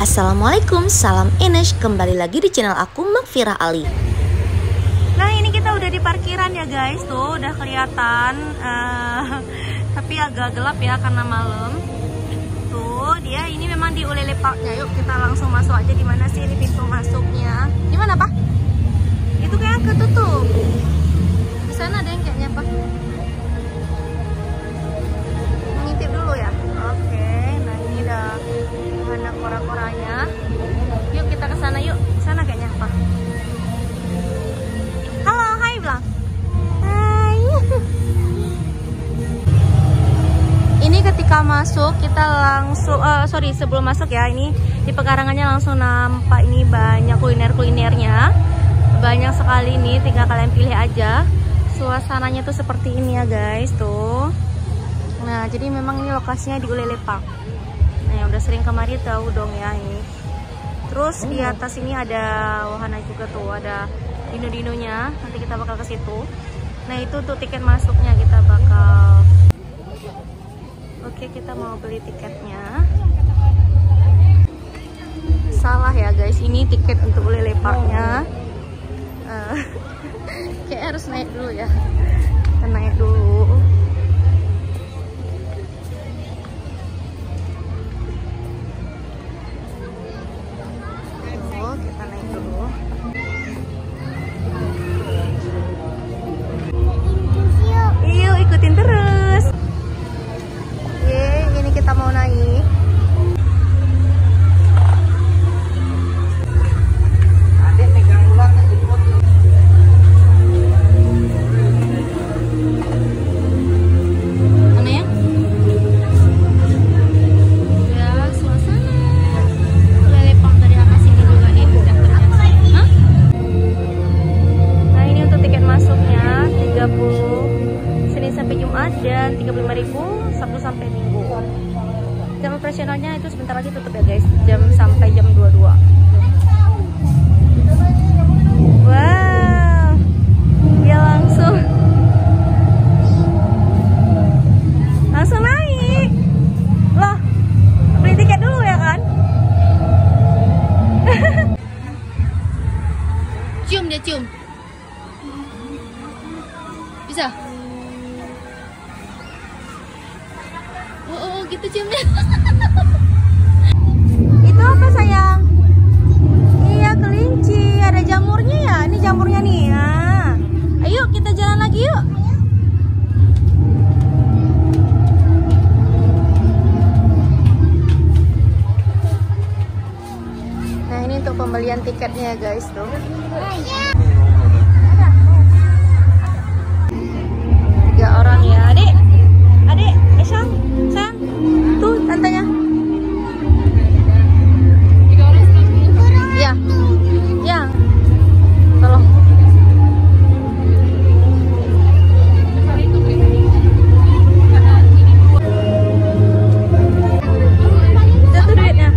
Assalamualaikum, salam Ines. Kembali lagi di channel aku, Makfirah Ali. Nah, ini kita udah di parkiran ya guys. Tuh udah kelihatan tapi agak gelap ya karena malam. Tuh dia ini memang di Ulele Parknya. Yuk kita langsung masuk aja. Di mana sih ini pintu masuknya? Di mana Pak? Itu kayak ketutup. Di sana ada yang kayaknya Pak. Mengintip dulu ya. Oke, nah ini udah wahana kora-koranya. Yuk kita ke sana yuk. Sana kayaknya Pak. Halo, hai bilang. Hai. Ini ketika masuk kita langsung sebelum masuk ya, ini di pekarangannya langsung nampak ini banyak kuliner-kulinernya. Banyak sekali nih, tinggal kalian pilih aja. Suasananya tuh seperti ini ya guys, tuh. Nah, jadi memang ini lokasinya di Ulele Park. Nah, yang udah sering kemari tahu dong ya ini. Terus di atas ini ada wahana juga tuh, ada dino-dinonya. Nanti kita bakal ke situ. Nah, itu tuh tiket masuknya kita bakal. Oke, kita mau beli tiketnya. Salah ya guys, ini tiket untuk Ulele Parknya. Kayak harus naik dulu ya. Kita naik dulu. Kita naik dulu. Yuk ikutin terus. Ini kita mau naik. Dan 35.000 Sabtu sampai Minggu. Jam operasionalnya itu sebentar lagi tutup ya guys, sampai jam 22. Wow, dia langsung naik loh. Beli tiket dulu ya kan. Cium, dia cium bisa. Oh gitu ciumnya. Itu apa sayang? Iya, kelinci. Ada jamurnya ya. Ini jamurnya nih ya. Ayo kita jalan lagi yuk. Nah, ini untuk pembelian tiketnya ya guys tuh. Tiga orang ya adik. Adik, sayang, tuh tantenya. Ya, ya, tolong. Itu duitnya.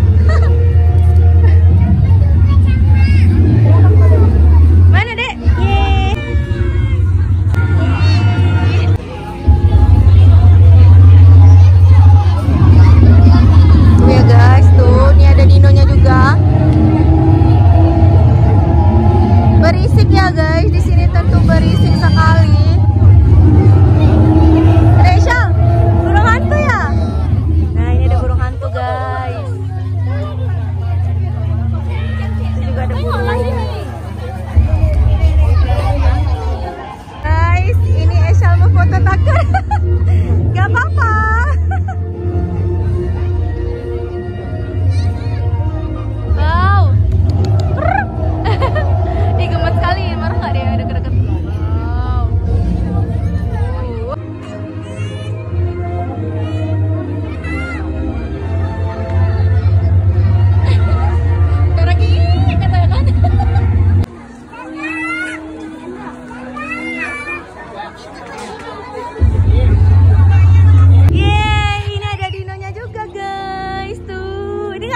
Mana dek? Yeay. Ya guys, tuh ini ada dinonya juga. Berisik ya guys, di sini tentu berisik sekali. Rachel, burung hantu ya? Nah, ini ada burung hantu guys. Itu juga ada burung. Guys, ini Rachel mau foto takut. Gak apa-apa.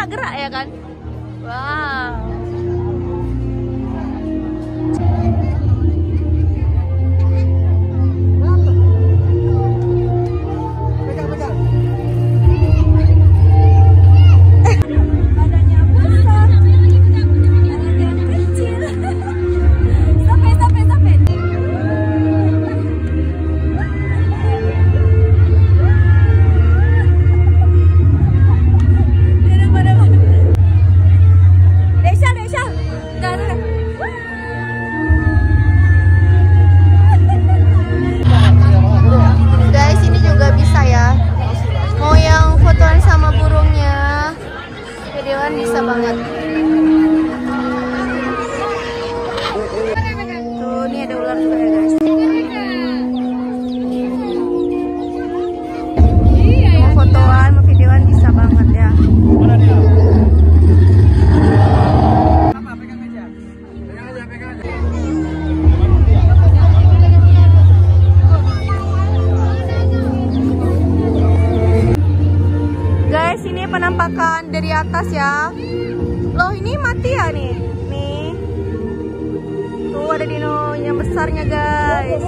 Gerak ya kan? Wow. Badannya pun ini penampakan dari atas ya. Loh ini mati ya nih. Nih. Tuh ada dino yang besarnya guys.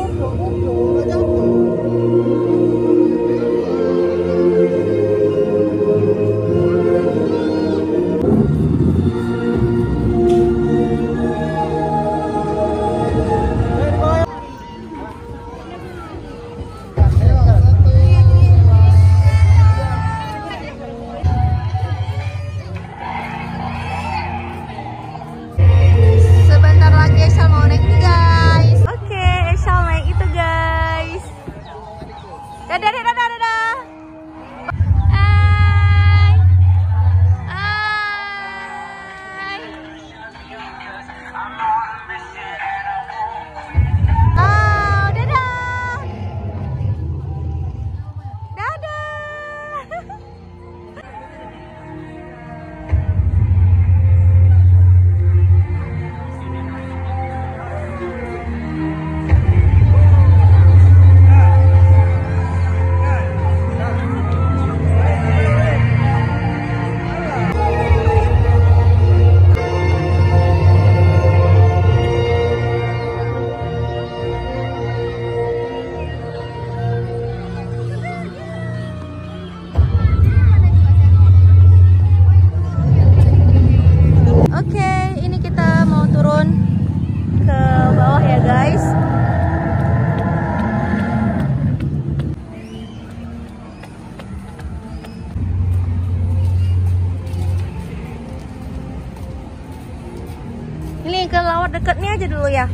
Ini ke laut dekatnya aja dulu ya.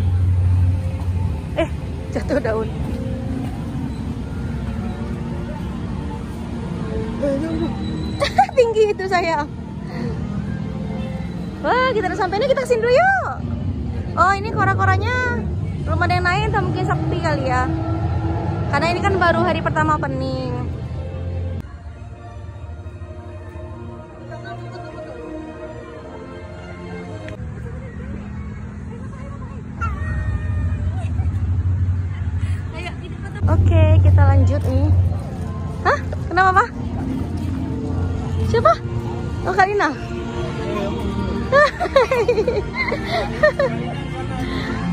Jatuh daun. Tinggi itu saya. Wah, kita udah sampai nih, kita kesini dulu yuk. Oh, ini kora-koranya belum ada yang naik, entah mungkin sepi kali ya. Karena ini kan baru hari pertama opening. Oke, kita lanjut nih. Hah? Kenapa, Pak? Siapa? Oh, Kalina.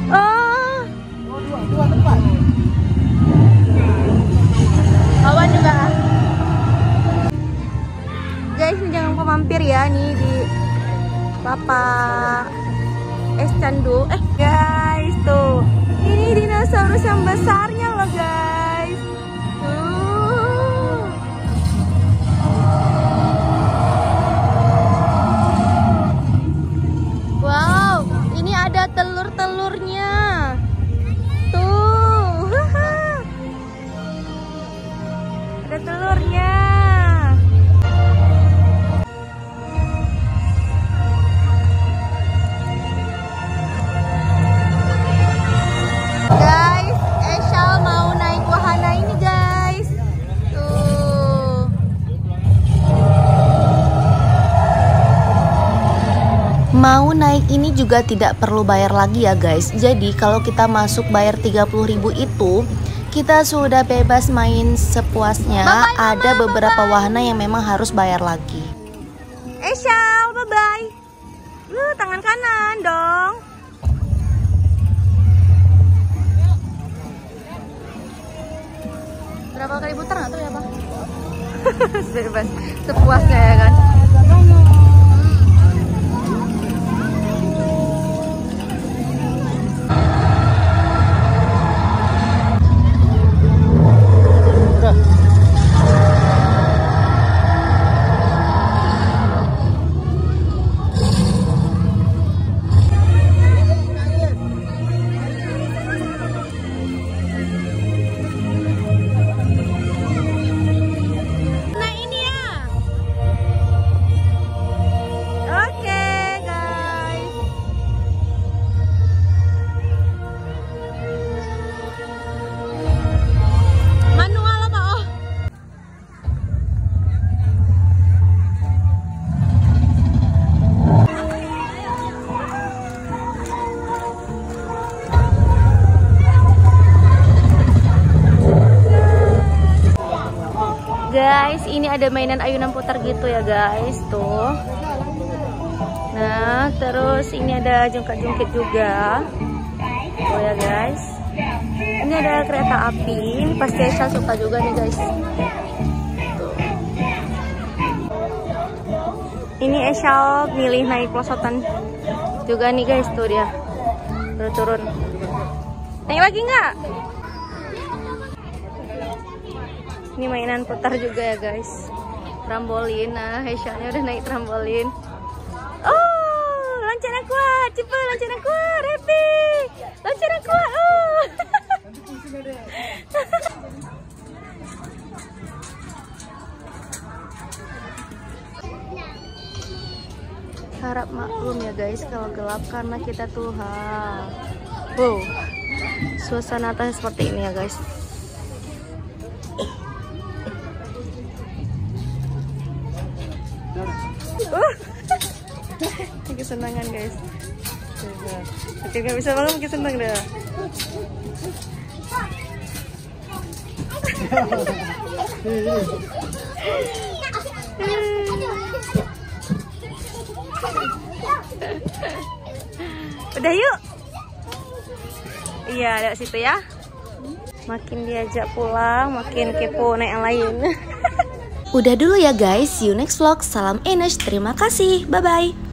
Oh. Dua tempat. Awan juga. Guys, ini jangan lupa mampir ya nih di Bapak Es Candu. Guys, tuh. Ini dinosaurus yang besarnya loh, guys. Wow, ini ada telur-telurnya. Tuh. Ada telurnya. Mau naik ini juga tidak perlu bayar lagi ya guys. Jadi kalau kita masuk bayar 30.000 itu, kita sudah bebas main sepuasnya. Ada beberapa wahana yang memang harus bayar lagi. Eshal, bye-bye. Tangan kanan dong. Berapa kali putar nggak tahu ya, Pak? Bebas sepuasnya ya kan. ada mainan ayunan putar gitu ya guys, tuh. Nah, terus ini ada jungkat-jungkit juga. Tuh ya guys. Ini ada kereta api, ini pasti Esha suka juga nih guys. Tuh. Ini Esha milih naik pelosotan juga nih guys, tuh dia. Udah turun. Naik lagi nggak? Ini mainan putar juga ya guys. Trambolin, nah Esha-nya udah naik trambolin. Oh, loncatan kuat, cepat loncatan kuat, happy. Loncatan kuat, oh. Harap maklum ya guys kalau gelap karena kita tuh wow, suasana atas seperti ini ya guys. Kesenangan guys. Oke, gak bisa banget makin senang dah. Udah yuk. Iya, ada situ ya. Makin diajak pulang, makin kepo naik yang lain. Udah dulu ya guys, see you next vlog. Salam Enes, terima kasih, bye-bye.